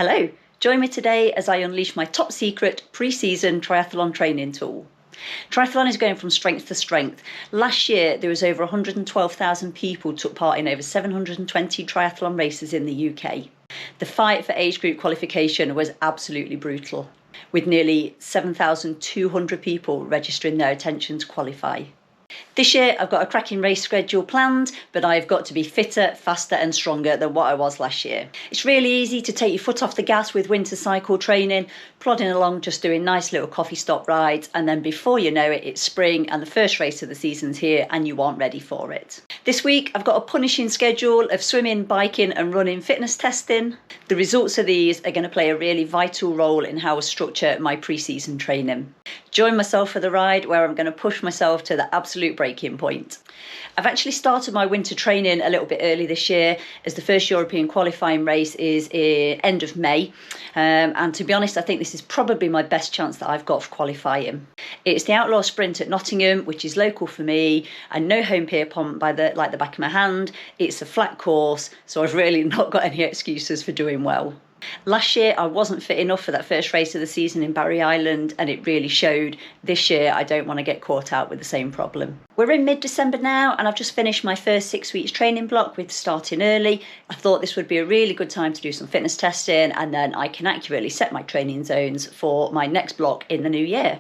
Hello, join me today as I unleash my top secret pre-season triathlon training tool. Triathlon is going from strength to strength. Last year there was over 112,000 people took part in over 720 triathlon races in the UK. The fight for age group qualification was absolutely brutal, with nearly 7,200 people registering their intention to qualify. This year I've got a cracking race schedule planned, but I've got to be fitter, faster and stronger than what I was last year. It's really easy to take your foot off the gas with winter cycle training, plodding along just doing nice little coffee stop rides, and then before you know it, it's spring and the first race of the season's here and you aren't ready for it. This week I've got a punishing schedule of swimming, biking and running fitness testing. The results of these are going to play a really vital role in how I structure my pre-season training. Join myself for the ride where I'm going to push myself to the absolute breaking point. I've actually started my winter training a little bit early this year, as the first European qualifying race is end of May, and to be honest I think this is probably my best chance that I've got for qualifying. It's the Outlaw Sprint at Nottingham, which is local for me, and no home pier pond by the back of my hand. It's a flat course, so I've really not got any excuses for doing well. Last year I wasn't fit enough for that first race of the season in Barry Island, and it really showed. This year I don't want to get caught out with the same problem. We're in mid-December now and I've just finished my first 6 weeks training block with starting early. I thought this would be a really good time to do some fitness testing, and then I can accurately set my training zones for my next block in the new year.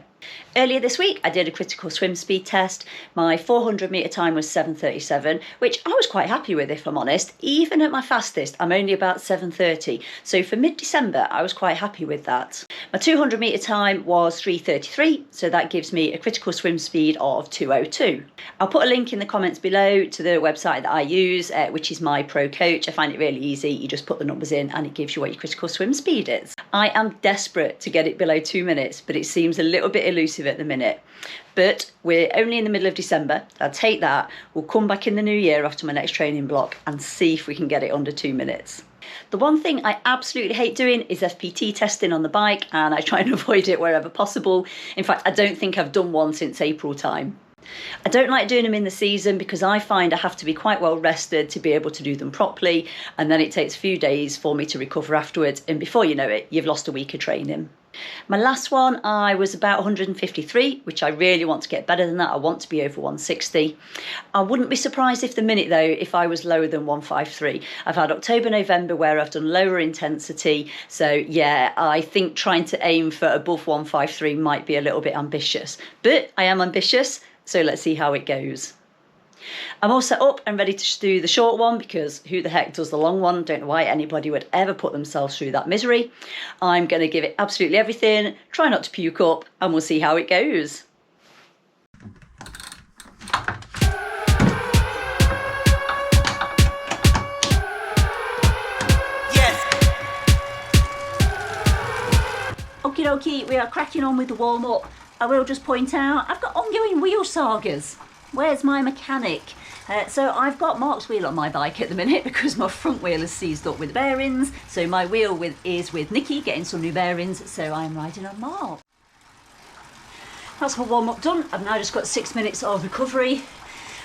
Earlier this week I did a critical swim speed test. My 400 metre time was 7:37, which I was quite happy with, if I'm honest. Even at my fastest I'm only about 7:30, so for mid-December I was quite happy with that. My 200 metre time was 3:33, so that gives me a critical swim speed of 2:02. I'll put a link in the comments below to the website that I use, which is my pro coach. I find it really easy. You just put the numbers in and it gives you what your critical swim speed is. I am desperate to get it below 2 minutes, but it seems a little bit elusive at the minute. But we're only in the middle of December. I'll take that. We'll come back in the new year after my next training block and see if we can get it under 2 minutes. The one thing I absolutely hate doing is FPT testing on the bike, and I try and avoid it wherever possible. In fact, I don't think I've done one since April time. I don't like doing them in the season because I find I have to be quite well rested to be able to do them properly, and then it takes a few days for me to recover afterwards, and before you know it, you've lost a week of training. My last one, I was about 153, which I really want to get better than that. I want to be over 160. I wouldn't be surprised if if I was lower than 153. I've had October, November where I've done lower intensity. So yeah, I think trying to aim for above 153 might be a little bit ambitious, but I am ambitious. So let's see how it goes. I'm all set up and ready to do the short one, because who the heck does the long one? Don't know why anybody would ever put themselves through that misery. I'm going to give it absolutely everything, try not to puke up, and we'll see how it goes. Okie dokie, we are cracking on with the warm-up. I will just point out, I've got ongoing wheel sagas. Where's my mechanic? So I've got Mark's wheel on my bike at the minute because my front wheel is seized up with bearings. So my wheel is with Nikki, getting some new bearings, so I'm riding on Mark. That's my warm-up done. I've now just got 6 minutes of recovery.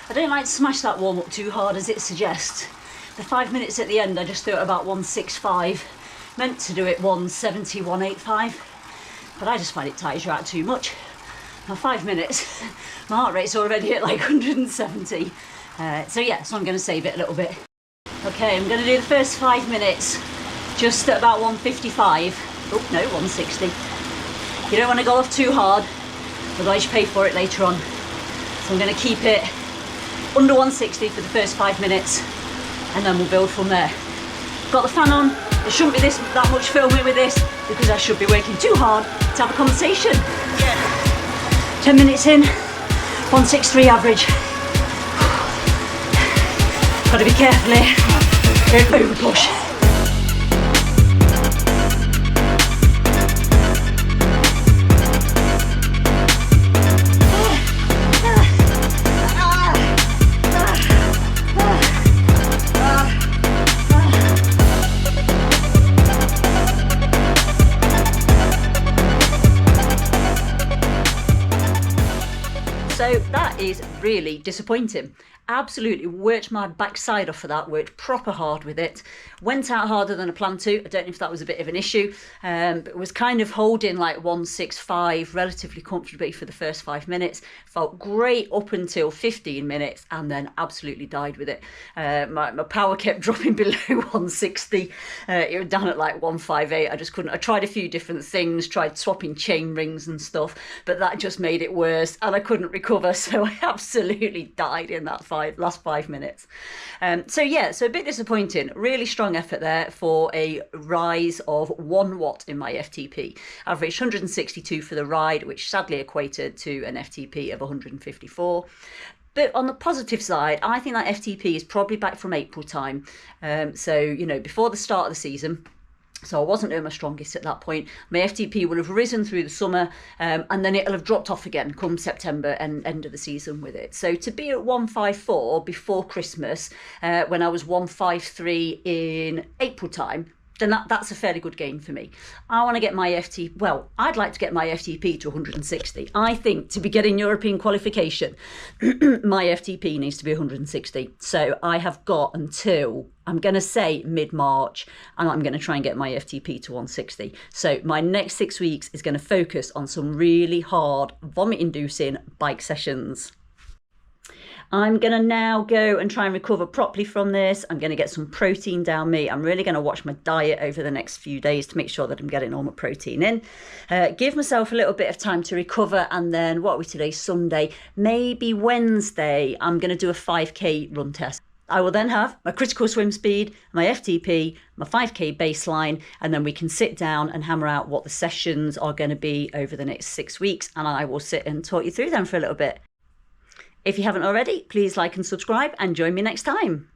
I don't like to smash that warm-up too hard as it suggests. The 5 minutes at the end I just do it about 165. Meant to do it 170, 185. But I just find it tires you out too much. Now 5 minutes, my heart rate's already at like 170. So I'm going to save it a little bit. Okay, I'm going to do the first 5 minutes just at about 155. Oh no, 160. You don't want to go off too hard, otherwise you pay for it later on. So I'm going to keep it under 160 for the first 5 minutes, and then we'll build from there. Got the fan on. There shouldn't be that much filming with this because I should be working too hard to have a conversation. 10 minutes in, 163 average. Got to be careful here, don't over push. So that that is really disappointing. Absolutely worked my backside off for that, worked proper hard with it. Went out harder than I planned to. I don't know if that was a bit of an issue, but was kind of holding like 165 relatively comfortably for the first 5 minutes. Felt great up until 15 minutes and then absolutely died with it. My power kept dropping below 160. It was down at like 158. I just couldn't. I tried a few different things, tried swapping chain rings and stuff, but that just made it worse and I couldn't recover. So I absolutely died in that last 5 minutes. So a bit disappointing. Really strong effort there for a rise of 1 watt in my FTP. Averaged 162 for the ride, which sadly equated to an FTP of 154. But on the positive side, I think that FTP is probably back from April time. Before the start of the season. So I wasn't at my strongest at that point. My FTP will have risen through the summer and then it'll have dropped off again come September and end of the season with it. So to be at 154 before Christmas, when I was 153 in April time, then that's a fairly good gain for me. I want to get my I'd like to get my FTP to 160. I think to be getting European qualification, my FTP needs to be 160. So I have got until, I'm going to say mid-March, and I'm going to try and get my FTP to 160. So my next 6 weeks is going to focus on some really hard, vomit-inducing bike sessions. I'm going to now go and try and recover properly from this. I'm going to get some protein down me. I'm really going to watch my diet over the next few days to make sure that I'm getting all my protein in. Give myself a little bit of time to recover. And then what are we today? Sunday, maybe Wednesday, I'm going to do a 5K run test. I will then have my critical swim speed, my FTP, my 5K baseline, and then we can sit down and hammer out what the sessions are going to be over the next 6 weeks. And I will sit and talk you through them for a little bit. If you haven't already, please like and subscribe and join me next time.